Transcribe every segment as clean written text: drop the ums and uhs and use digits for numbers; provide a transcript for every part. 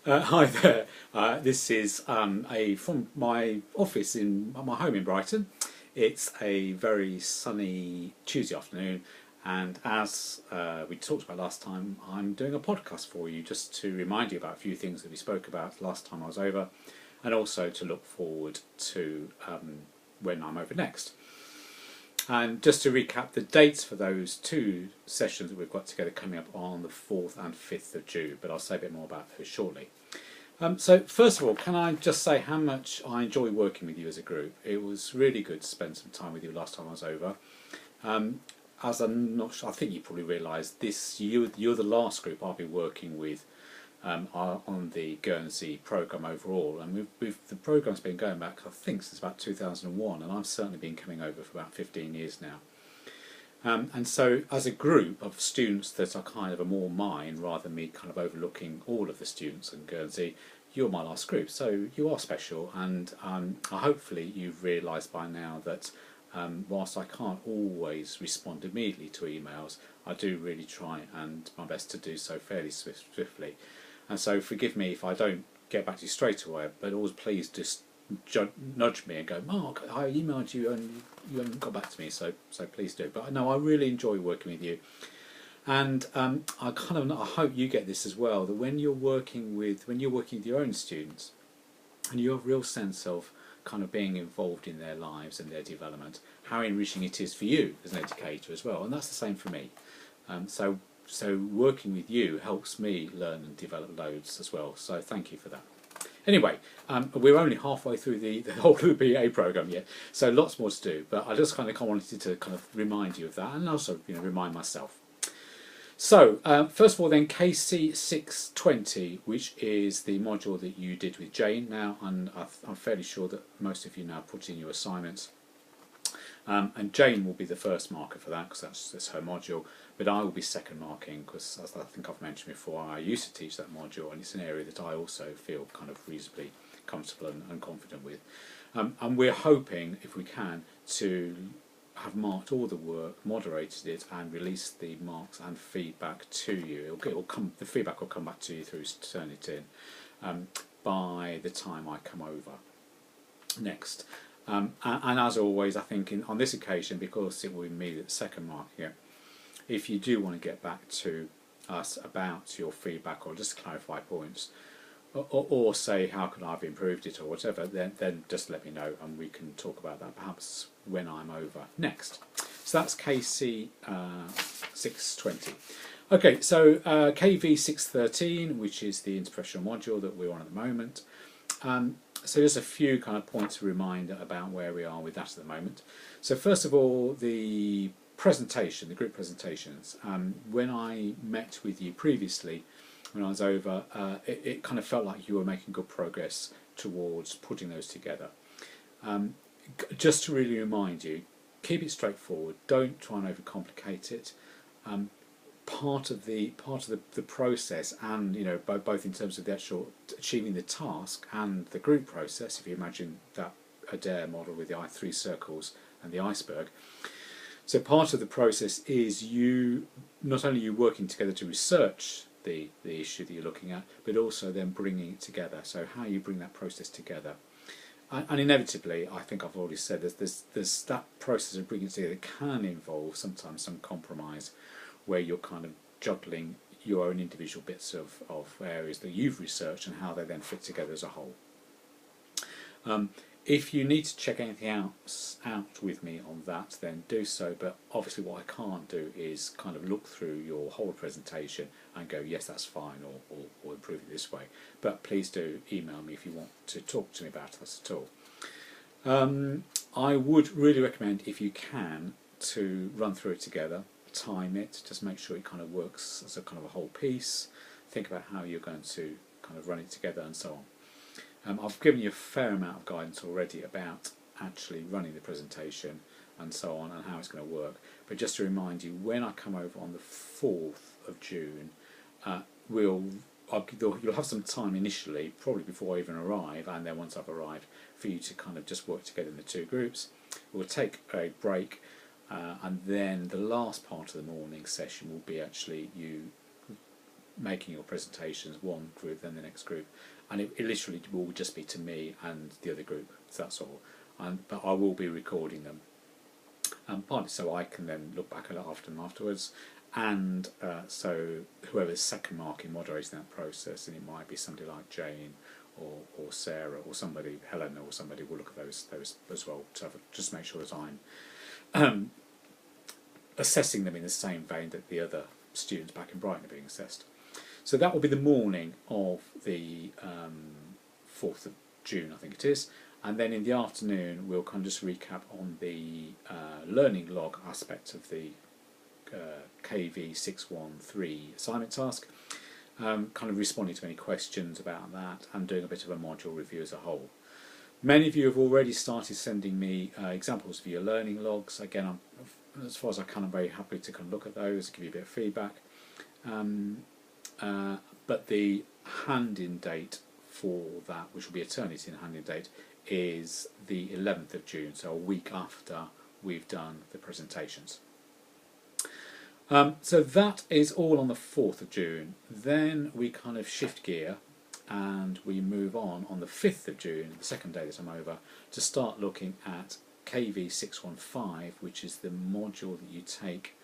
Hi there. This is from my office in my home in Brighton. It's a very sunny Tuesday afternoon, and as we talked about last time, I'm doing a podcast for you just to remind you about a few things that we spoke about last time I was over, and also to look forward to when I'm over next. And just to recap the dates for those two sessions that we've got together coming up on the 4th and 5th of June, but I'll say a bit more about those shortly. So first of all, can I just say how much I enjoy working with you as a group? It was really good to spend some time with you last time I was over. As I'm not sure, I think you probably realised this, you're the last group I'll be working with on the Guernsey programme overall, and the programme's been going back, I think, since about 2001, and I've certainly been coming over for about 15 years now. And so as a group of students that are kind of more mine, rather than me kind of overlooking all of the students in Guernsey, you're my last group, so you are special, and hopefully you've realised by now that whilst I can't always respond immediately to emails, I do really try and my best to do so fairly swiftly. And so forgive me if I don't get back to you straight away, but always please just nudge me and go, Mark, I emailed you and you haven't got back to me, so please do. But no, I really enjoy working with you, and I hope you get this as well, that when you're working with your own students, and you have a real sense of kind of being involved in their lives and their development, how enriching it is for you as an educator as well, and that's the same for me. So working with you helps me learn and develop loads as well, so thank you for that. Anyway, we're only halfway through the whole of the BA programme yet, so lots more to do, but I just kind of wanted to kind of remind you of that, and also remind myself. So first of all then, KC 620, which is the module that you did with Jane now, and I'm fairly sure that most of you now put in your assignments. And Jane will be the first marker for that, because that's her module, but I will be second marking, because as I think I've mentioned before, I used to teach that module, and it's an area that I also feel kind of reasonably comfortable and confident with. And we're hoping, if we can, to have marked all the work, moderated it, and released the marks and feedback to you. The feedback will come back to you through Turnitin by the time I come over next. And as always, I think on this occasion, because it will be me that's second marking it, if you do want to get back to us about your feedback or just clarify points, or say how could I have improved it or whatever, then just let me know and we can talk about that perhaps when I'm over next. So that's KC 620. Okay, so KV 613, which is the interprofessional module that we're on at the moment. So just a few kind of points of reminder about where we are with that at the moment. So first of all, the presentation, the group presentations. When I met with you previously, when I was over, it kind of felt like you were making good progress towards putting those together. Just to really remind you, keep it straightforward. Don't try and overcomplicate it. Part of the process, and both in terms of the actual achieving the task and the group process, if you imagine that Adair model with the three circles and the iceberg. So part of the process is not only you working together to research the issue that you're looking at, but also then bringing it together. So how you bring that process together, and inevitably, I think I've already said there's that process of bringing it together can involve sometimes some compromise, where you're kind of juggling your own individual bits of areas that you've researched and how they then fit together as a whole. If you need to check anything else out with me on that, then do so, but obviously what I can't do is kind of look through your whole presentation and go, yes, that's fine, or improve it this way. But please do email me if you want to talk to me about this at all. I would really recommend, if you can, to run through it together, time it, just make sure it kind of works as a kind of a whole piece, think about how you're going to kind of run it together and so on. I've given you a fair amount of guidance already about actually running the presentation and so on, and how it's going to work, but just to remind you, when I come over on the 4th of June, you'll have some time initially, probably before I even arrive, and then once I've arrived, for you to kind of just work together in the two groups. We'll take a break, and then the last part of the morning session will be actually you making your presentations, one group, then the next group, and it literally will just be to me and the other group. So that's all. But I will be recording them, partly so I can then look back at it afterwards, and so whoever's second marking moderating that process, and it might be somebody like Jane or Sarah or somebody, Helena or somebody, will look at those as well, to just make sure that I'm assessing them in the same vein that the other students back in Brighton are being assessed. So that will be the morning of the 4th of June, I think it is, and then in the afternoon we'll kind of just recap on the learning log aspect of the KV 613 assignment task, kind of responding to any questions about that and doing a bit of a module review as a whole. Many of you have already started sending me examples of your learning logs. Again, as far as I can, I'm very happy to kind of look at those, give you a bit of feedback. But the hand-in date for that, which will be eternity in hand-in date, is the 11th of June, so a week after we've done the presentations. So that is all on the 4th of June. Then we kind of shift gear and we move on the 5th of June, the second day that I'm over, to start looking at KV 615, which is the module that you take.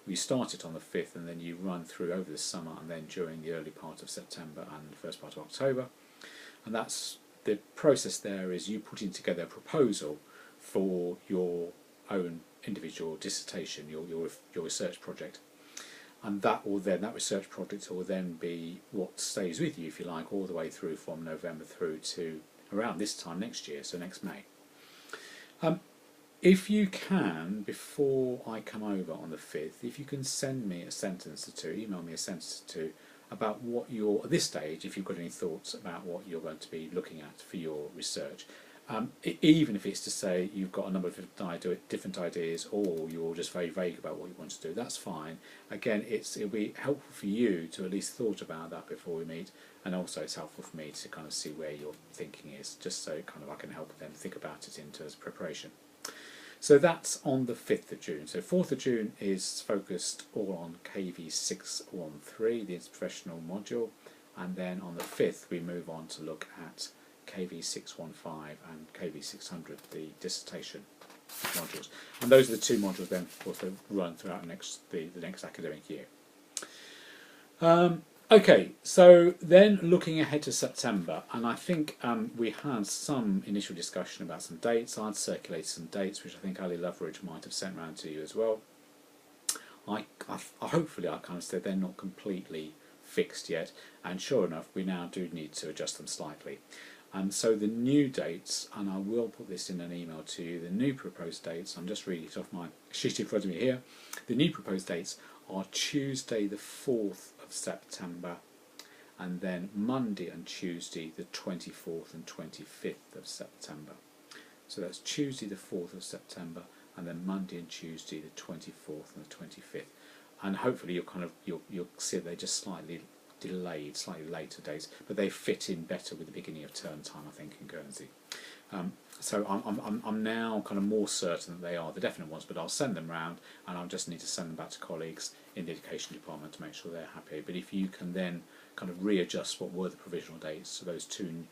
We start it on the 5th and then you run through over the summer and then during the early part of September and the first part of October. And that's the process. There is you putting together a proposal for your own individual dissertation, your research project, and that research project will then be what stays with you, if you like, all the way through from November through to around this time next year, so next May. If you can, before I come over on the 5th, if you can send me a sentence or two, email me a sentence or two about what you're, at this stage, if you've got any thoughts about what you're going to be looking at for your research. Even if it's to say you've got a number of different ideas, or you're just very vague about what you want to do, that's fine. Again, it'll be helpful for you to at least thought about that before we meet, and also it's helpful for me to kind of see where your thinking is, just so kind of I can help them think about it in terms of preparation. So that's on the 5th of June. So 4th of June is focused all on KV 613, the interprofessional module, and then on the 5th we move on to look at KV 615 and KV 600, the dissertation modules. And those are the two modules then, of course, that run throughout the next academic year. Okay, so then looking ahead to September, and I think we had some initial discussion about some dates. I'd circulated some dates, which I think Ali Loveridge might have sent round to you as well. Hopefully I kind of said they're not completely fixed yet, and sure enough, we now do need to adjust them slightly. So the new dates, and I will put this in an email to you, the new proposed dates, I'm just reading it off my sheet in front of me here, the new proposed dates are Tuesday the 4th of September, and then Monday and Tuesday the 24th and 25th of September. So that's Tuesday the 4th of September, and then Monday and Tuesday the 24th and the 25th. And hopefully you'll see they're just slightly delayed, slightly later dates, but they fit in better with the beginning of term time, I think, in Guernsey. So I'm now kind of more certain that they are the definite ones, but I'll send them round, and I'll just need to send them back to colleagues in the education department to make sure they're happy. But if you can then kind of readjust what were the provisional dates, so those two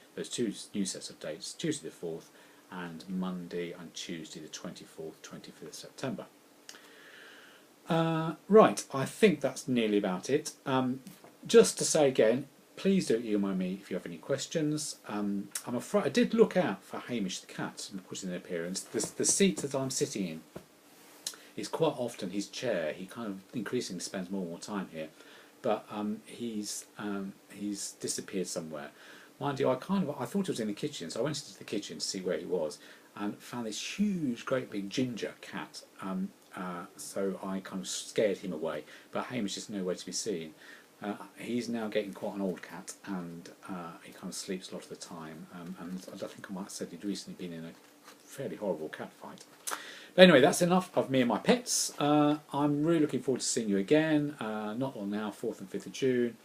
new sets of dates, Tuesday the 4th and Monday and Tuesday the 24th, 25th of September. Right, I think that's nearly about it. Just to say again, please do email me if you have any questions. I'm afraid I did look out for Hamish the cat and put in an appearance. The seat that I'm sitting in is quite often his chair. He kind of increasingly spends more and more time here, but he's disappeared somewhere. Mind you, I thought he was in the kitchen, so I went into the kitchen to see where he was, and found this huge, great big ginger cat. So I kind of scared him away, but Hamish is nowhere to be seen. He's now getting quite an old cat, and he kind of sleeps a lot of the time, and I think I might have said he'd recently been in a fairly horrible cat fight. But anyway, that's enough of me and my pets. I'm really looking forward to seeing you again, not long now, 4th and 5th of June.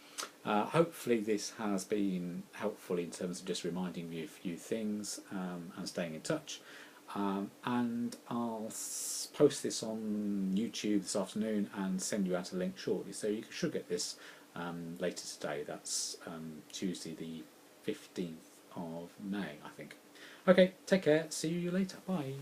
Hopefully this has been helpful in terms of just reminding you of a few things and staying in touch. And I'll post this on YouTube this afternoon and send you out a link shortly, so you should get this later today. That's Tuesday the 15th of May, I think. Okay, take care. See you later. Bye.